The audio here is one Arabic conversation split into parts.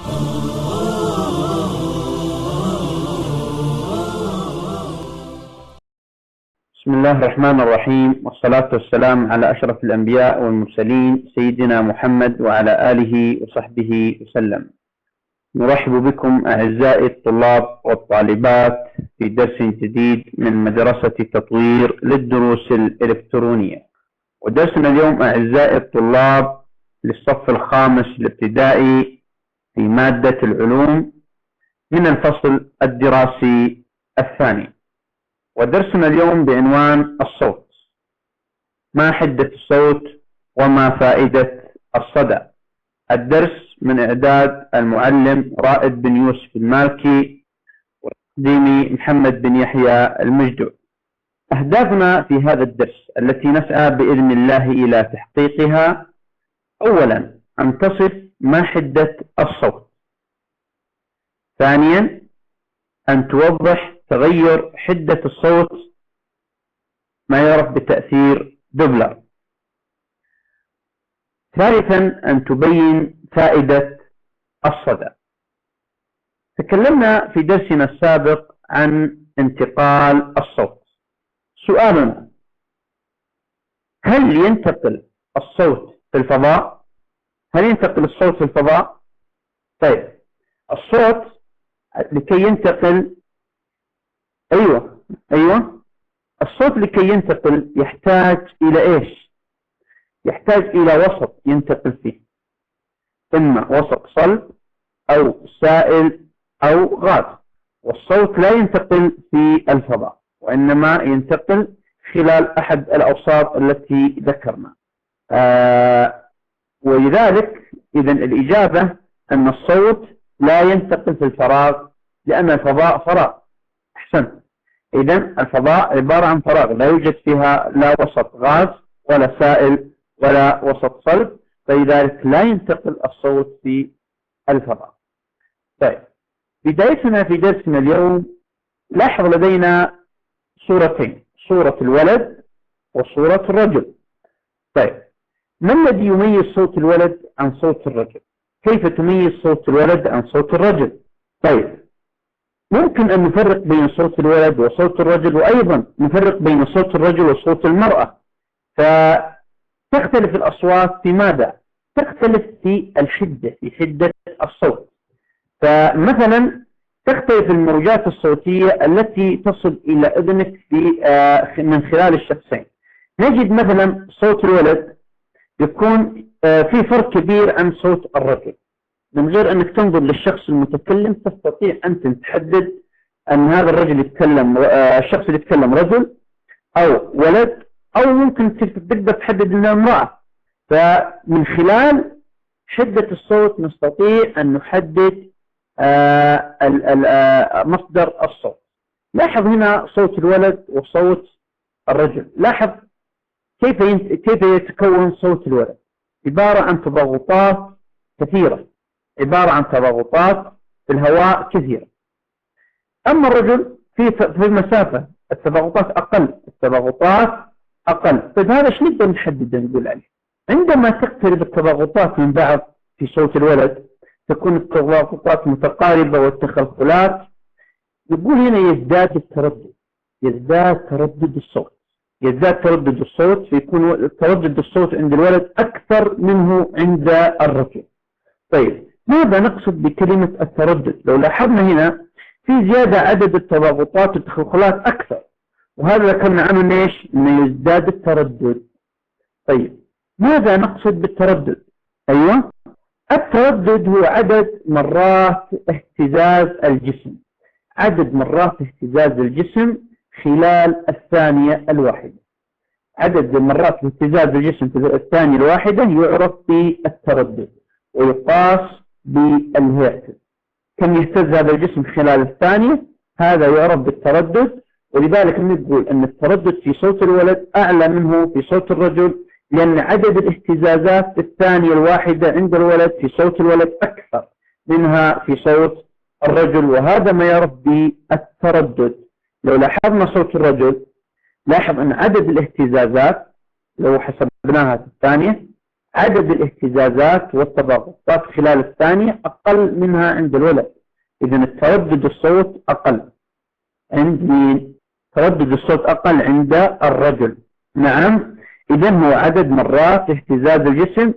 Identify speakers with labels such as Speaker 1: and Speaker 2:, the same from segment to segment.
Speaker 1: بسم الله الرحمن الرحيم، والصلاة والسلام على أشرف الأنبياء والمرسلين سيدنا محمد وعلى آله وصحبه وسلم. نرحب بكم أعزائي الطلاب والطالبات في درس جديد من مدرسة تطوير للدروس الإلكترونية. ودرسنا اليوم أعزائي الطلاب للصف الخامس الابتدائي في مادة العلوم من الفصل الدراسي الثاني. ودرسنا اليوم بعنوان الصوت. ما حدة الصوت وما فائدة الصدى؟ الدرس من إعداد المعلم رائد بن يوسف المالكي وتقديمي محمد بن يحيى المجدع. أهدافنا في هذا الدرس التي نسعى بإذن الله إلى تحقيقها: أولا، أن تصف ما حدة الصوت. ثانيا، أن توضح تغير حدة الصوت ما يعرف بتأثير دوبلر. ثالثا، أن تبين فائدة الصدى. تكلمنا في درسنا السابق عن انتقال الصوت. سؤالنا: هل ينتقل الصوت في الفضاء؟ هل ينتقل الصوت في الفضاء؟ طيب، الصوت لكي ينتقل أيوة الصوت لكي ينتقل يحتاج إلى إيش؟ يحتاج إلى وسط ينتقل فيه، إما وسط صلب أو سائل أو غاز. والصوت لا ينتقل في الفضاء، وإنما ينتقل خلال أحد الأوساط التي ذكرنا. ولذلك إذن الإجابة أن الصوت لا ينتقل في الفراغ، لأن الفضاء فراغ. أحسنت. إذن الفضاء عبارة عن فراغ لا يوجد فيها لا وسط غاز ولا سائل ولا وسط صلب، فلذلك لا ينتقل الصوت في الفضاء. طيب، بدايتنا في درسنا اليوم لاحظ لدينا صورتين: صورة الولد وصورة الرجل. طيب، ما الذي يميز صوت الولد عن صوت الرجل؟ كيف تميز صوت الولد عن صوت الرجل؟ طيب، ممكن أن نفرق بين صوت الولد وصوت الرجل، وأيضا نفرق بين صوت الرجل وصوت المرأة. فتختلف الأصوات في ماذا؟ تختلف في الحدة، في حدة الصوت. فمثلا تختلف الموجات الصوتية التي تصل إلى أذنك من خلال الشخصين. نجد مثلا صوت الولد يكون في فرق كبير عن صوت الرجل. من غير أنك تنظر للشخص المتكلم تستطيع أنت تحدد أن هذا الرجل يتكلم، الشخص اللي يتكلم رجل أو ولد، أو ممكن تقدر تحدد أنها امرأة. فمن خلال حدة الصوت نستطيع أن نحدد مصدر الصوت. لاحظ هنا صوت الولد وصوت الرجل. لاحظ كيف يتكون صوت الولد. عبارة عن تضغطات كثيرة، عبارة عن تضغطات في الهواء كثيرة. أما الرجل في المسافة التضغطات أقل. طيب، هذا شو نقدر نحدد نقول عليه؟ عندما تقترب التضغطات من بعض في صوت الولد تكون التضغطات متقاربة والتخلخلات، نقول هنا يزداد التردد، يزداد تردد الصوت، فيكون تردد الصوت عند الولد أكثر منه عند الرجل. طيب، ماذا نقصد بكلمة التردد؟ لو لاحظنا هنا في زيادة عدد التضغطات والتخلخلات أكثر، وهذا ذكرنا عنه ليش؟ إنه يزداد التردد. طيب، ماذا نقصد بالتردد؟ أيوة، التردد هو عدد مرات اهتزاز الجسم، عدد مرات اهتزاز الجسم خلال الثانية الواحدة. عدد مرات اهتزاز الجسم في الثانية الواحدة يعرف بالتردد، ويقاس بالهرتز. كم يهتز هذا الجسم خلال الثانية، هذا يعرف بالتردد. ولذلك نقول أن التردد في صوت الولد أعلى منه في صوت الرجل، لأن عدد الاهتزازات في الثانية الواحدة عند الولد في صوت الولد أكثر منها في صوت الرجل، وهذا ما يعرف بالتردد. لو لاحظنا صوت الرجل لاحظ أن عدد الاهتزازات لو حسبناها في الثانية عدد الاهتزازات والتضاغطات خلال الثانية أقل منها عند الولد. إذا التردد الصوت أقل عند مين؟ تردد الصوت أقل عند الرجل. نعم، إذا هو عدد مرات اهتزاز الجسم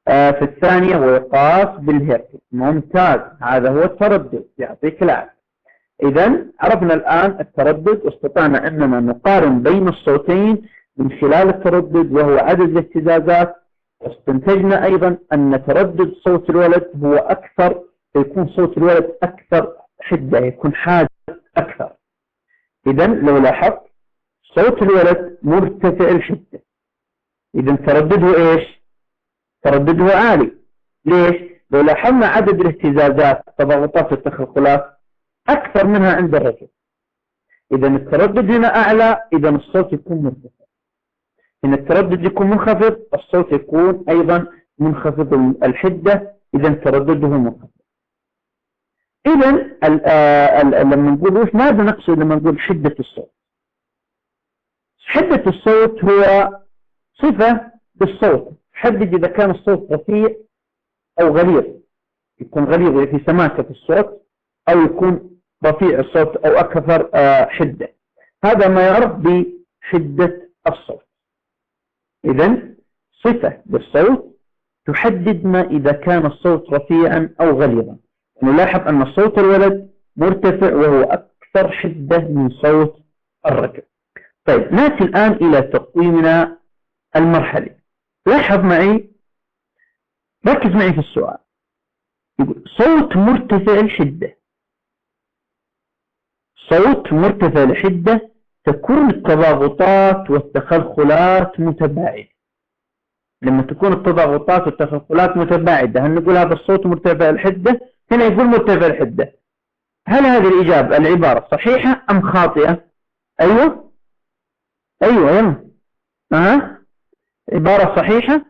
Speaker 1: في الثانية ويقاس بالهرتز. ممتاز، هذا هو التردد، يعطيك العافية. إذا عرفنا الآن التردد، واستطعنا أننا نقارن بين الصوتين من خلال التردد وهو عدد الاهتزازات، واستنتجنا أيضا أن تردد صوت الولد هو أكثر، يكون صوت الولد أكثر حدة، يكون حاد أكثر. إذا لو لاحظت صوت الولد مرتفع الحدة، إذا تردده إيش؟ تردده عالي. ليش؟ لو لاحظنا عدد الاهتزازات التضاغطات والتخلخلات أكثر منها عند الرجل. إذا التردد هنا أعلى، إذا الصوت يكون مرتفع. إن التردد يكون منخفض، الصوت يكون أيضا منخفض الحدة، إذا تردده منخفض. إذا لما نقول وش ماذا نقصد لما نقول حدة الصوت؟ حدة الصوت هو صفة بالصوت تحدد إذا كان الصوت رفيع أو غليظ، يكون غليظ في سماكة الصوت، أو يكون رفيع الصوت أو أكثر حدة. هذا ما يعرف بحدة الصوت. إذا صفة بالصوت تحدد ما إذا كان الصوت رفيعا أو غليظا. نلاحظ أن صوت الولد مرتفع وهو أكثر حدة من صوت الرجل. طيب نأتي الآن إلى تقويمنا المرحلي. لاحظ معي، ركز معي في السؤال. يقول صوت مرتفع الحدة. صوت مرتفع الحدة تكون التضاغطات والتخلخلات متباعدة. لما تكون التضاغطات والتخلخلات متباعدة، هل نقول هذا الصوت مرتفع الحدة؟ هنا يقول مرتفع الحدة. هل هذه الإجابة العبارة صحيحة أم خاطئة؟ أيوه يلا. عبارة صحيحة.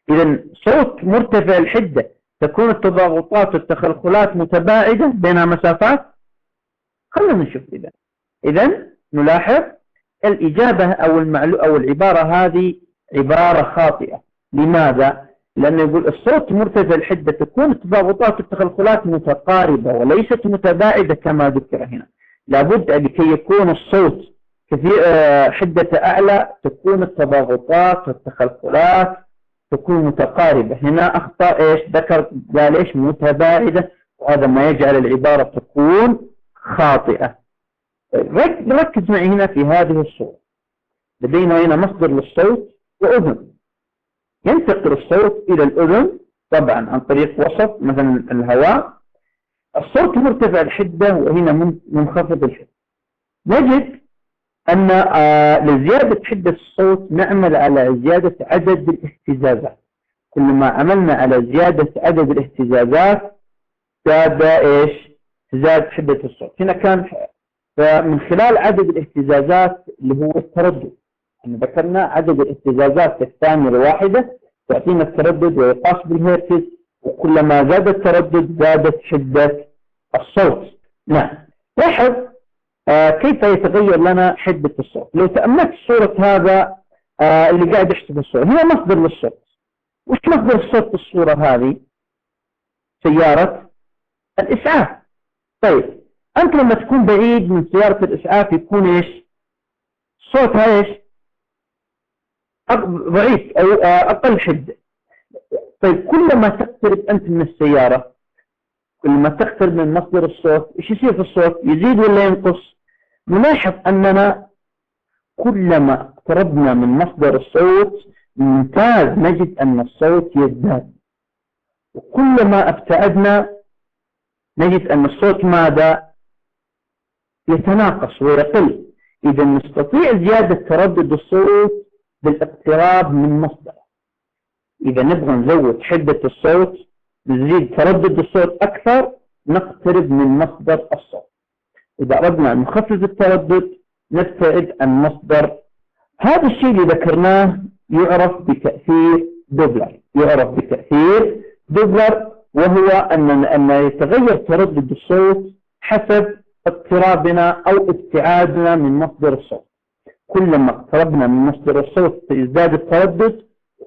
Speaker 1: إذا صوت مرتفع الحدة تكون التضاغطات والتخلخلات متباعدة بينها مسافات. خلونا نشوف. إذا نلاحظ الإجابة أو العبارة هذه عبارة خاطئة. لماذا؟ لأنه يقول الصوت مرتفع الحدة تكون التضاغطات والتخلخلات متقاربة وليست متباعدة كما ذكر هنا. لابد لكي يكون الصوت حدة أعلى تكون التضاغطات والتخلخلات تكون متقاربة. هنا أخطأ إيش؟ ذكر قال إيش؟ متباعدة، وهذا ما يجعل العبارة تكون خاطئة. ركز معي هنا في هذه الصورة. لدينا هنا مصدر للصوت وأذن. ينتقل الصوت إلى الأذن طبعا عن طريق وسط مثلا الهواء. الصوت مرتفع الحدة وهنا منخفض الحدة. نجد أن لزيادة حدة الصوت نعمل على زيادة عدد الاهتزازات. كلما عملنا على زيادة عدد الاهتزازات زاد إيش؟ زاد حدة الصوت. هنا كان فمن خلال عدد الاهتزازات اللي هو التردد، ذكرنا عدد الاهتزازات في الثانية الواحدة تعطينا التردد ويقاس بالهرتز، وكلما زاد التردد زادت حدة الصوت. نعم، لاحظ كيف يتغير لنا حدة الصوت. لو تأملت صورة هذا اللي قاعد يحسب الصوت، هنا مصدر للصوت. وش مصدر الصوت في الصورة هذه؟ سيارة الإسعاف. طيب أنت لما تكون بعيد من سيارة الإسعاف يكون إيش؟ صوتها إيش؟ ضعيف أو أقل حدة. طيب كلما تقترب أنت من السيارة، كلما تقترب من مصدر الصوت، إيش يصير في الصوت؟ يزيد ولا ينقص؟ نلاحظ أننا كلما اقتربنا من مصدر الصوت ممتاز نجد أن الصوت يزداد، وكلما ابتعدنا نجد أن الصوت ماذا؟ يتناقص ويقل. إذا نستطيع زيادة تردد الصوت بالاقتراب من مصدره. إذا نبغى نزود حدة الصوت نزيد تردد الصوت أكثر، نقترب من مصدر الصوت. إذا أردنا نخفض التردد نبتعد عن مصدر. هذا الشيء اللي ذكرناه يعرف بتأثير دوبلر. وهو أن يتغير تردد الصوت حسب اقترابنا أو ابتعادنا من مصدر الصوت. كلما اقتربنا من مصدر الصوت يزداد التردد،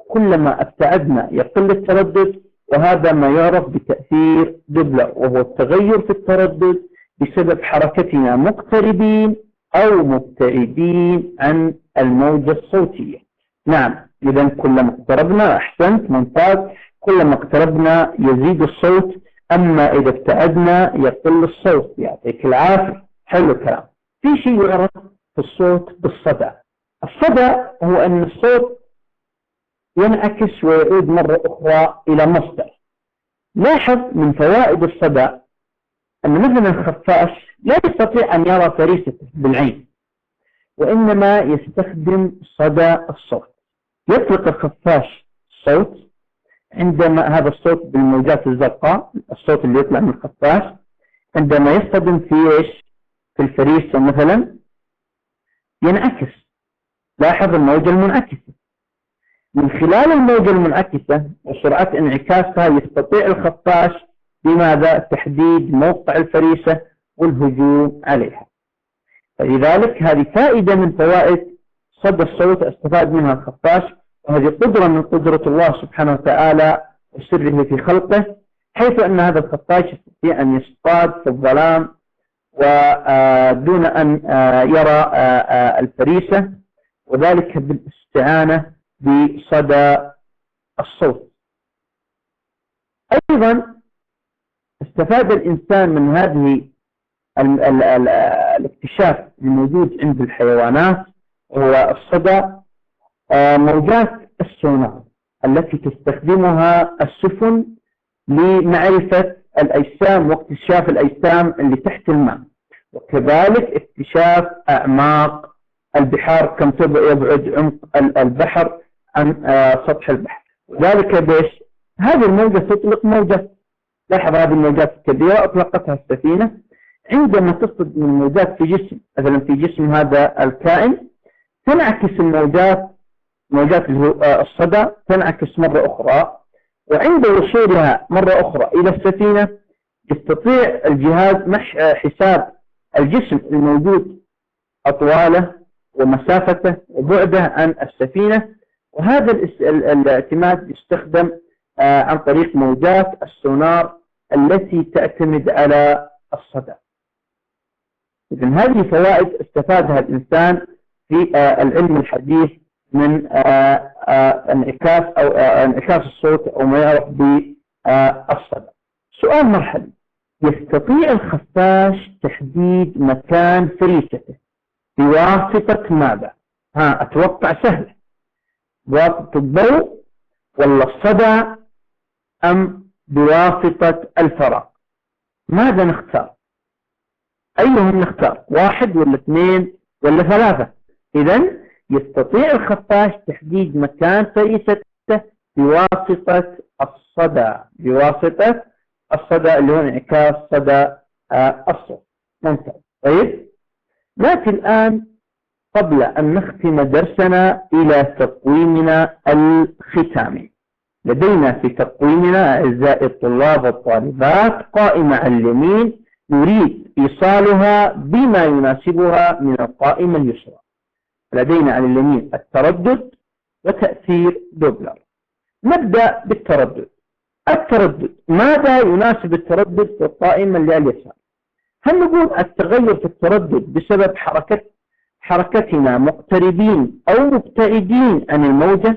Speaker 1: كلما ابتعدنا يقل التردد، وهذا ما يعرف بتأثير دوبلر، وهو التغير في التردد بسبب حركتنا مقتربين أو مبتعدين عن الموجة الصوتية. نعم، إذا كلما اقتربنا، أحسنت، ممتاز، كلما اقتربنا يزيد الصوت، أما إذا ابتعدنا يقل الصوت. يعطيك العافية، حلو الكلام. في شيء يعرف في الصوت بالصدى. الصدى هو أن الصوت ينعكس ويعود مرة أخرى إلى مصدر. لاحظ من فوائد الصدى أن مثلا الخفاش لا يستطيع أن يرى فريسته بالعين، وإنما يستخدم صدى الصوت. يطلق الخفاش الصوت عندما هذا الصوت بالموجات الزرقاء، الصوت اللي يطلع من الخفاش عندما يصطدم في ايش؟ في الفريسة مثلا ينعكس. لاحظ الموجة المنعكسة. من خلال الموجة المنعكسة وسرعة انعكاسها يستطيع الخفاش بماذا؟ تحديد موقع الفريسة والهجوم عليها. فلذلك هذه فائدة من فوائد صدى الصوت استفاد منها الخفاش، وهذه قدرة من قدرة الله سبحانه وتعالى وسره في خلقه، حيث أن هذا الخفاش يستطيع أن يصطاد في الظلام ودون أن يرى الفريسة، وذلك بالاستعانة بصدى الصوت. أيضا استفاد الإنسان من هذه الاكتشاف الموجود عند الحيوانات، هو الصدى، موجات السونار التي تستخدمها السفن لمعرفة الأجسام واكتشاف الأجسام اللي تحت الماء، وكذلك اكتشاف أعماق البحار، كم يبعد عمق البحر عن سطح البحر. وذلك بيش هذه الموجة تطلق موجة. لاحظ هذه الموجات الكبيرة أطلقتها السفينة، عندما تصطدم الموجات في جسم، مثلا في جسم هذا الكائن، تنعكس الموجات، موجات الصدى تنعكس مرة أخرى، وعند وصولها مرة أخرى إلى السفينة يستطيع الجهاز حساب الجسم الموجود أطواله ومسافته وبعده عن السفينة، وهذا الاعتماد يستخدم عن طريق موجات السونار التي تعتمد على الصدى. إذن هذه فوائد استفادها الإنسان في العلم الحديث من انعكاس أو انعكاس الصوت أو ما يعرف بالصدى. سؤال مرحلي: يستطيع الخفاش تحديد مكان فريسته بواسطة ماذا؟ أتوقع سهل، بواسطة الضوء ولا الصدى أم بواسطة الفراغ؟ ماذا نختار؟ أيهم نختار؟ واحد ولا اثنين ولا ثلاثة؟ إذن يستطيع الخفاش تحديد مكان فريسته بواسطة الصدى، بواسطة الصدى اللي هو انعكاس صدى الصوت. ممتاز. طيب، نأتي الآن قبل أن نختم درسنا إلى تقويمنا الختامي. لدينا في تقويمنا أعزائي الطلاب والطالبات قائمة على اليمين نريد إيصالها بما يناسبها من القائمة اليسرى. لدينا على اليمين التردد وتأثير دوبلر. نبدأ بالتردد. التردد، ماذا يناسب التردد في القائمة اللي على اليسار؟ هل نقول التغير في التردد بسبب حركتنا مقتربين أو مبتعدين عن الموجة،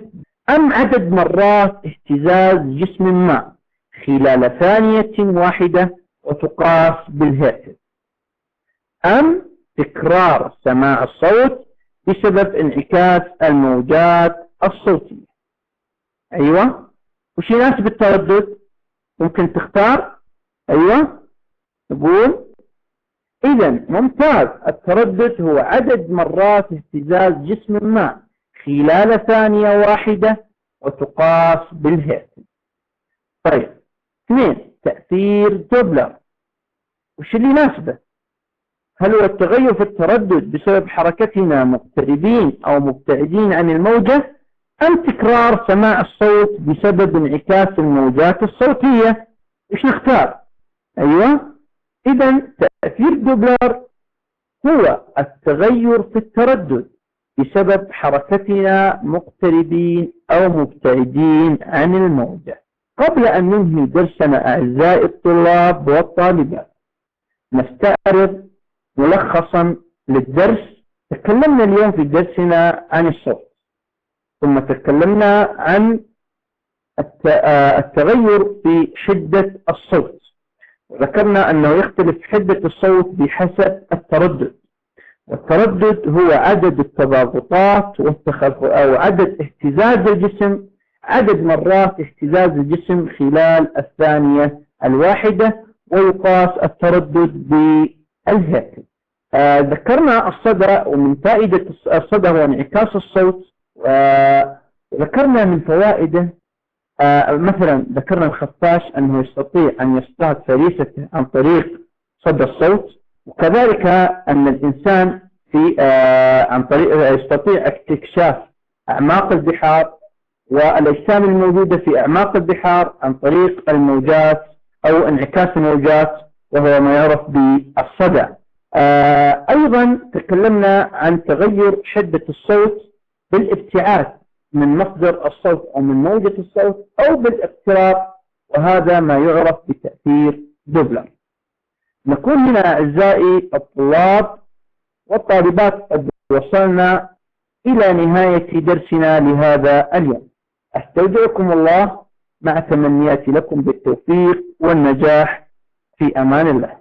Speaker 1: أم عدد مرات اهتزاز جسم ما خلال ثانية واحدة وتقاس بالهرتز، أم تكرار سماع الصوت بسبب انعكاس الموجات الصوتية؟ أيوة، وش يناسب التردد؟ ممكن تختار. أيوة، نقول إذن ممتاز، التردد هو عدد مرات اهتزاز جسم ما خلال ثانية واحدة وتقاس بالهرتز. طيب، اثنين، تأثير دوبلر. وش اللي يناسبه؟ هل هو التغير في التردد بسبب حركتنا مقتربين أو مبتعدين عن الموجة، أم تكرار سماع الصوت بسبب انعكاس الموجات الصوتية؟ وش نختار؟ أيوة، إذن تأثير دوبلر هو التغير في التردد بسبب حركتنا مقتربين أو مبتعدين عن الموجة. قبل أن ننهي درسنا أعزائي الطلاب والطالبات، نستعرض ملخصا للدرس. تكلمنا اليوم في درسنا عن الصوت، ثم تكلمنا عن التغير في حدة الصوت، وذكرنا أنه يختلف حدة الصوت بحسب التردد، والتردد هو عدد التضاغطات أو عدد اهتزاز الجسم، عدد مرات اهتزاز الجسم خلال الثانية الواحدة، ويقاس التردد بالهرتز. ذكرنا الصدى، ومن فائدة الصدى هو انعكاس الصوت. وذكرنا من فوائده مثلا ذكرنا الخفاش أنه يستطيع أن يصطاد فريسته عن طريق صدى الصوت، وكذلك أن الإنسان عن طريق يستطيع استكشاف أعماق البحار والأجسام الموجودة في أعماق البحار عن طريق الموجات أو انعكاس الموجات، وهو ما يعرف بالصدى. أيضا تكلمنا عن تغير حدة الصوت بالابتعاد من مصدر الصوت أو من موجة الصوت أو بالاقتراب، وهذا ما يعرف بتأثير دوبلر. نكون هنا أعزائي الطلاب والطالبات قد وصلنا إلى نهاية درسنا لهذا اليوم. أستودعكم الله مع تمنياتي لكم بالتوفيق والنجاح، في أمان الله.